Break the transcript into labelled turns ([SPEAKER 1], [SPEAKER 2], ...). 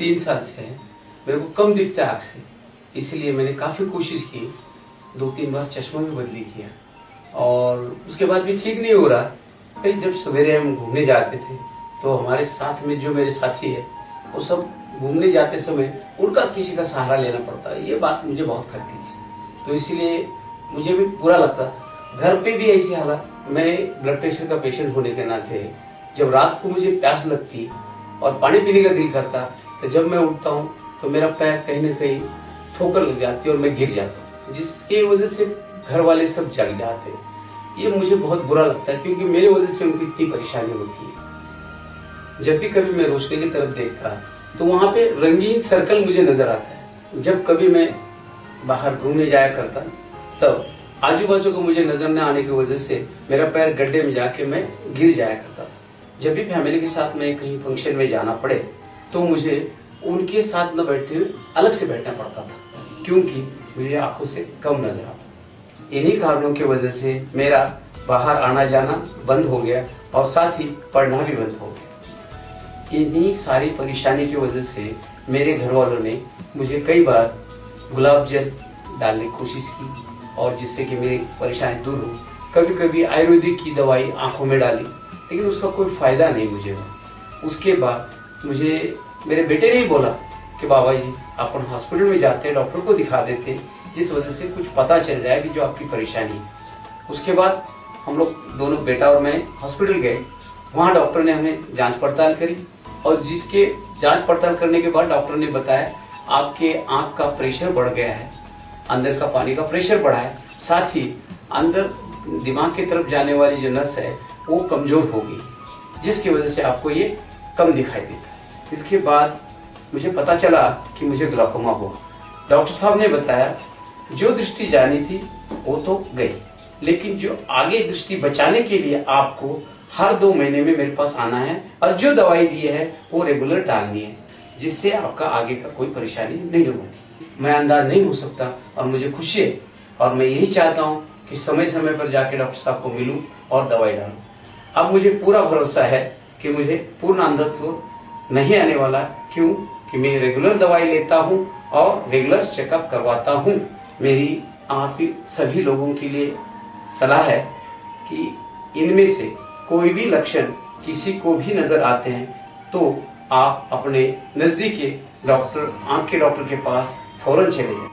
[SPEAKER 1] 3 साल से है, मेरे को कम दिखता है आँख से, इसलिए मैंने काफ़ी कोशिश की, 2-3 बार चश्मा भी बदली किया और उसके बाद भी ठीक नहीं हो रहा। फिर जब सवेरे हम घूमने जाते थे तो हमारे साथ में जो मेरे साथी है वो सब घूमने जाते समय उनका किसी का सहारा लेना पड़ता है, ये बात मुझे बहुत खटती थी। तो इसलिए मुझे भी बुरा लगता था। घर पे भी ऐसी हालत, मैं ब्लड प्रेशर का पेशेंट होने के नाते जब रात को मुझे प्यास लगती और पानी पीने का दिल करता, तो जब मैं उठता हूँ तो मेरा पैर कहीं ना कहीं ठोकर लग जाती है और मैं गिर जाता हूँ, जिसकी वजह से घर वाले सब जग जाते हैं। ये मुझे बहुत बुरा लगता है क्योंकि मेरी वजह से उनको इतनी परेशानी होती है। जब भी कभी मैं रोशनी की तरफ देखता तो वहाँ पे रंगीन सर्कल मुझे नजर आता है। जब कभी मैं बाहर घूमने जाया करता तब आजू बाजू को मुझे नजर न आने की वजह से मेरा पैर गड्ढे में जाके मैं गिर जाया करता था। जब भी फैमिली के साथ में कहीं फंक्शन में जाना पड़े तो मुझे उनके साथ न बैठते हुए अलग से बैठना पड़ता था क्योंकि मुझे आंखों से कम नजर आता। इन्हीं कारणों की वजह से मेरा बाहर आना जाना बंद हो गया और साथ ही पढ़ना भी बंद हो गया। इन्हीं सारी परेशानी की वजह से मेरे घर वालों ने मुझे कई बार गुलाब जल डालने की कोशिश की और जिससे कि मेरी परेशानी दूर हो। कभी कभी आयुर्वेदिक की दवाई आंखों में डाली, लेकिन उसका कोई फायदा नहीं मुझे हुआ। उसके बाद मुझे मेरे बेटे ने ही बोला कि बाबा जी आप हॉस्पिटल में जाते हैं, डॉक्टर को दिखा देते, जिस वजह से कुछ पता चल जाए कि जो आपकी परेशानी है। उसके बाद हम लोग दोनों, बेटा और मैं, हॉस्पिटल गए। वहाँ डॉक्टर ने हमें जांच पड़ताल करी और जिसके जांच पड़ताल करने के बाद डॉक्टर ने बताया आपके आंख का प्रेशर बढ़ गया है, अंदर का पानी का प्रेशर बढ़ा है, साथ ही अंदर दिमाग की तरफ जाने वाली जो नस है वो कमजोर हो गई, जिसकी वजह से आपको ये कम दिखाई देता है। इसके बाद मुझे पता चला कि मुझे ग्लाकोमा हुआ। डॉक्टर साहब ने बताया जो दृष्टि जानी थी वो तो गई, लेकिन जो आगे दृष्टि बचाने के लिए आपको हर 2 महीने में मेरे पास आना है और जो दवाई दी है वो रेगुलर डालनी है, जिससे आपका आगे का कोई परेशानी नहीं होगी। मैं अंधा नहीं हो सकता और मुझे खुशी है और मैं यही चाहता हूँ कि समय समय पर जाके डॉक्टर साहब को मिलूं और दवाई डालूं। अब मुझे पूरा भरोसा है कि मुझे पूर्ण अंधत्व नहीं आने वाला, क्यों कि मैं रेगुलर दवाई लेता हूँ और रेगुलर चेकअप करवाता हूँ। मेरी आप सभी लोगों के लिए सलाह है कि इनमें से कोई भी लक्षण किसी को भी नजर आते हैं तो आप अपने नजदीकी डॉक्टर, आंख के डॉक्टर के पास फौरन चले जाएं।